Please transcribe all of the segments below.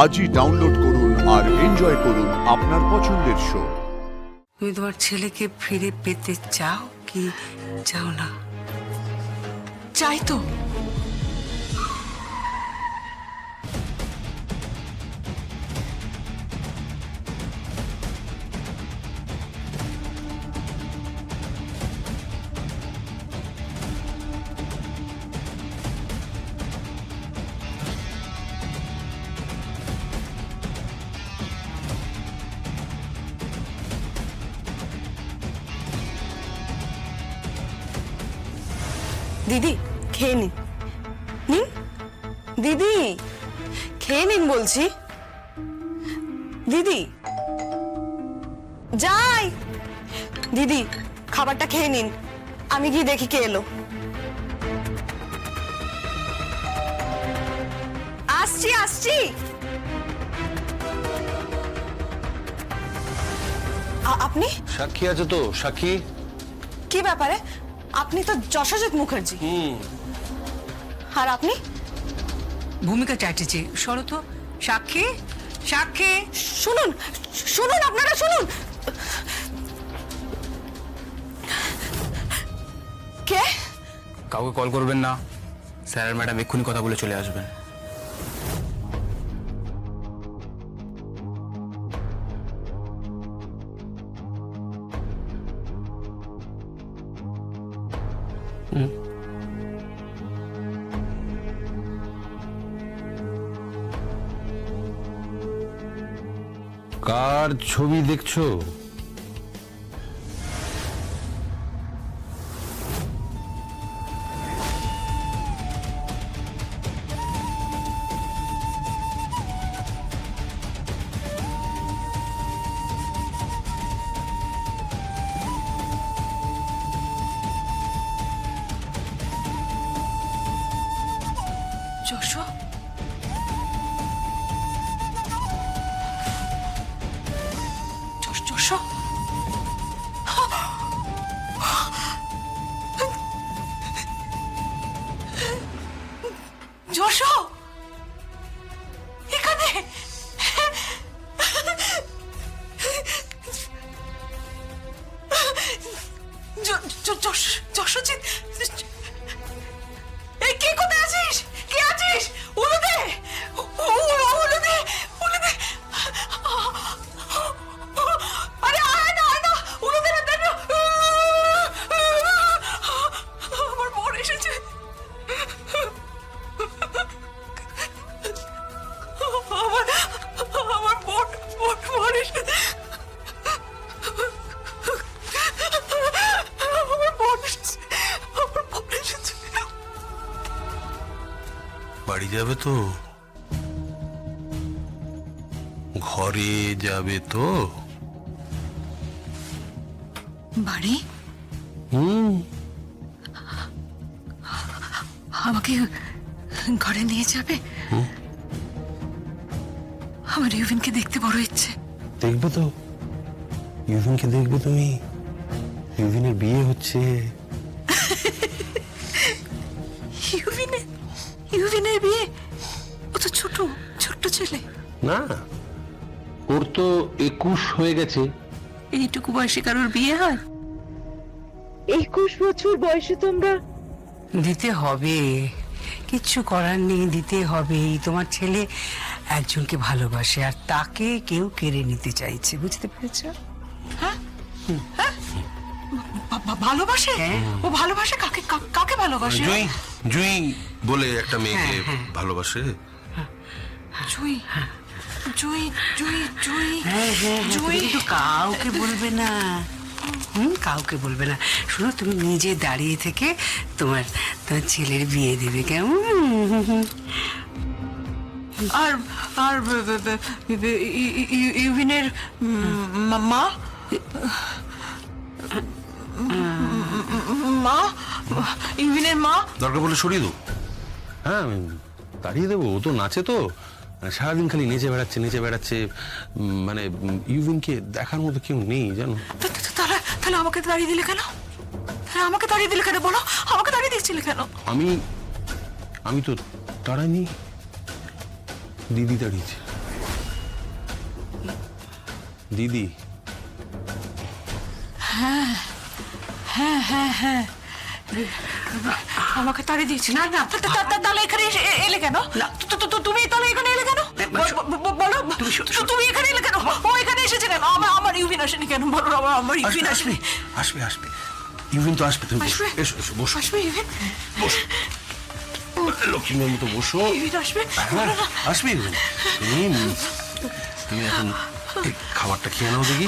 আজই ডাউনলোড করুন আর এনজয় করুন আপনার পছন্দের শো। তুমি তোমার ছেলেকে ফিরে পেতে চাও কি চাও না? চাই তো। দিদি খেয়ে নিন, নিন দিদি, খেয়ে নিন বলছি। দিদি যাই, দিদি খাবারটা খেয়ে নিন, আমি গিয়ে দেখি কে এলো। আসছি আসছি। আপনি সাক্ষী আছে তো? সাক্ষী কি ব্যাপারে? আপনি তো যশোজিৎ মুখার্জি। আর আপনি? ভূমিকা চ্যাটার্জি। সরো তো। সাক্ষী, সাক্ষী, শুনুন শুনুন, আপনারা শুনুন। কে? কাউকে কল করবেন না, স্যার আর ম্যাডাম এক্ষুনি কথা বলে চলে আসবেন। কার ছবি দেখছো? যশো, যশো, যশো এখানে। যশোজিৎ, এই কে? কোথায় আছিস? কে আছিস? উলু দে, উলু দে, উলু দে। আরে আয় না, আয় না, উলু দে না, দে না। আমার বোন এসেছে। আমার বোন এসেছে। আমার বোন এসেছে, আমার বোন এসেছে। বাড়ি যাবে তো? ঘরে যাবে তো? বাড়ি? আমাকে ঘরে নিয়ে যাবে? আমার ইউভিনকে দেখতে বড় ইচ্ছে। দেখবে তো? ইউভিনকে দেখবে তুমি? ইউভিনের বিয়ে হচ্ছে। ইউভিনের বিয়ে? ও তো ছোট্ট ছেলে। না, ওর তো 21 হয়ে গেছে। এইটুকু বয়সে কারোর বিয়ে হয়? 21 বছর বয়সে তোমরা? দিতে হবে, কিচ্ছু করার নেই, দিতে হবে। তোমার ছেলে একজনকে ভালোবাসে আর তাকে কেউ কেড়ে নিতে চাইছে, বুঝতে পেরেছ? ভালোবাসে? হ্যাঁ। ও ভালোবাসে কাকে? কাকে ভালোবাসে? জুই, জুই বলে একটা মেয়েকে ভালোবাসে। জুই, জুই, জুই, জুই, হ্যাঁ হ্যাঁ, জুই। কিন্তু কাউকে বলবে না। কাউকে বলবে না। শুনো, তুমি নিজে দাঁড়িয়ে থেকে তোমার ছেলের বিয়ে দেবে, কেমন? আর আর ইউভিনের মা, ইউভিনের মা। দরকার বলে সরিয়ে দেবো। হ্যাঁ, আমি তাড়িয়ে দেবো। ও তো নাচে তো, সারাদিন খালি নেচে বেড়াচ্ছে। মানে ইউভিনকে দেখার মতো কেউ নেই, জানো। তাহলে আমাকে তাড়িয়ে দিলে কেন? আমাকে তাড়িয়ে দিলে কেন বলো? আমাকে তাড়িয়ে দিচ্ছিলে কেন? আমি তো তাড়াইনি, দিদি তাড়িয়েছে। দিদি? আমাকে তাড়িয়ে দিয়েছি। না না, তাহলে এখানে এলে কেন? তুমি তাহলে এখানে এলে কেন? বলো, তুমি এখানে এলে কেন? ও এখানে এসেছে কেন? আমার ইউভিন আসেনি কেন? বলো, আমার ইউভিন আসেনি। আসবে আসবে, ইউভিন তো আসবে। তুমি বসো, এসো এসো, বসো আসবে ইউভিন? বসো, লক্ষ্মীর মতো বসো। ইউভিন আসবে? হ্যাঁ আসবে ইউভিন। তুমি এখন এই খাবারটা খেয়ে নাও দেখি।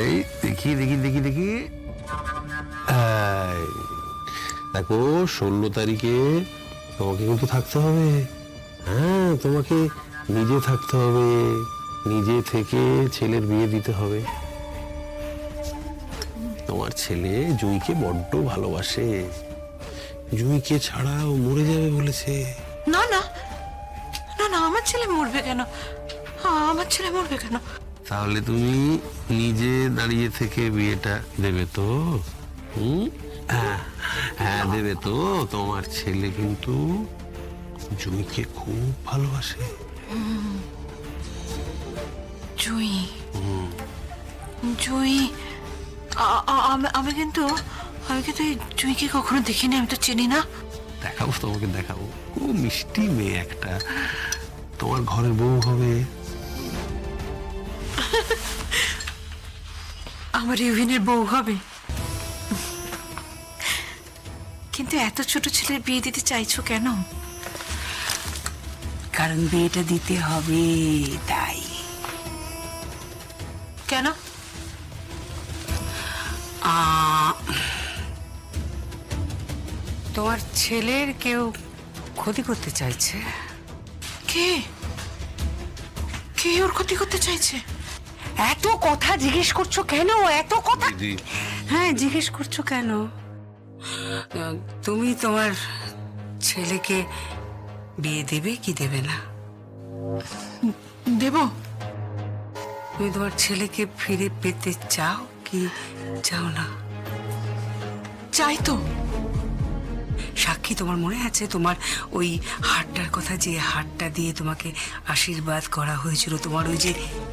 এই দেখি দেখি দেখি দেখি, এই, দেখো 16 তারিখে তোমাকে কিন্তু থাকতে হবে। হ্যাঁ, তোমাকে নিজে থাকতে হবে, নিজে থেকে ছেলের বিয়ে দিতে হবে। তোমার ছেলে জুঁইকে বড্ড ভালোবাসে, জুঁইকে ছাড়া ও মরে যাবে বলেছে। না না না না, আমার ছেলে মরবে কেন? আমার ছেলে মরবে কেন? তাহলে তুমি নিজে দাঁড়িয়ে থেকে বিয়েটা দেবে তো? হ্যাঁ হ্যাঁ, দেবে তো। তোমার ছেলে কিন্তু জুঁইকে খুব ভালোবাসে। জুঁই, জুঁই, আমি কিন্তু এই জুঁইকে কখনো দেখিনি, আমি তো চিনি না। দেখাবো তোমাকে, দেখাবো। খুব মিষ্টি মেয়ে একটা, তোমার ঘরের বউ হবে। আমার ইউভিনের বউ হবে? কিন্তু এত ছোট ছেলের বিয়ে দিতে চাইছো কেন? কারণ বিয়েটা দিতে হবে তাই। কেন? তোমার ছেলের কেউ ক্ষতি করতে চাইছে। কে? কে ওর ক্ষতি করতে চাইছে? এত কথা জিজ্ঞেস করছো কেন? এত কথা দিদি, হ্যাঁ, জিজ্ঞেস করছো কেন? তুমি তোমার ছেলেকে বিয়ে দেবে কি দেবে না? দেব। তুমি তোমার ছেলেকে ফিরে পেতে চাও কি চাও না? চাই তো। সাক্ষী, তোমার মনে আছে তোমার ওই হারটার কথা, যে হারটা দিয়ে তোমাকে আশীর্বাদ করা হয়েছিল? তোমার ওই যে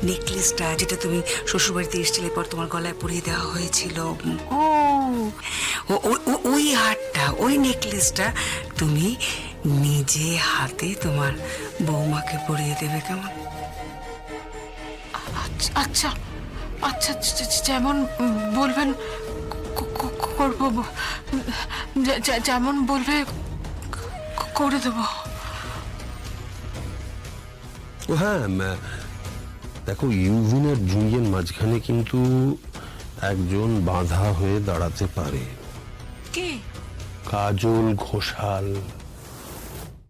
নেকলেসটা, যেটা তুমি শ্বশুরবাড়িতে এসেছিলে পর তোমার গলায় পরিয়ে দেওয়া হয়েছিল, ওই হারটা, ওই নেকলেসটা তুমি নিজে হাতে তোমার বৌমাকে পরিয়ে দেবে, কেমন? আচ্ছা আচ্ছা, যেমন বলবেন করবো, যেমন বলবে করে দেবো। হ্যাঁ, দেখো, ইউভিন আর জুঁইয়ের মাঝখানে কিন্তু একজন বাধা হয়ে দাঁড়াতে পারে। কে? কাজল ঘোষাল।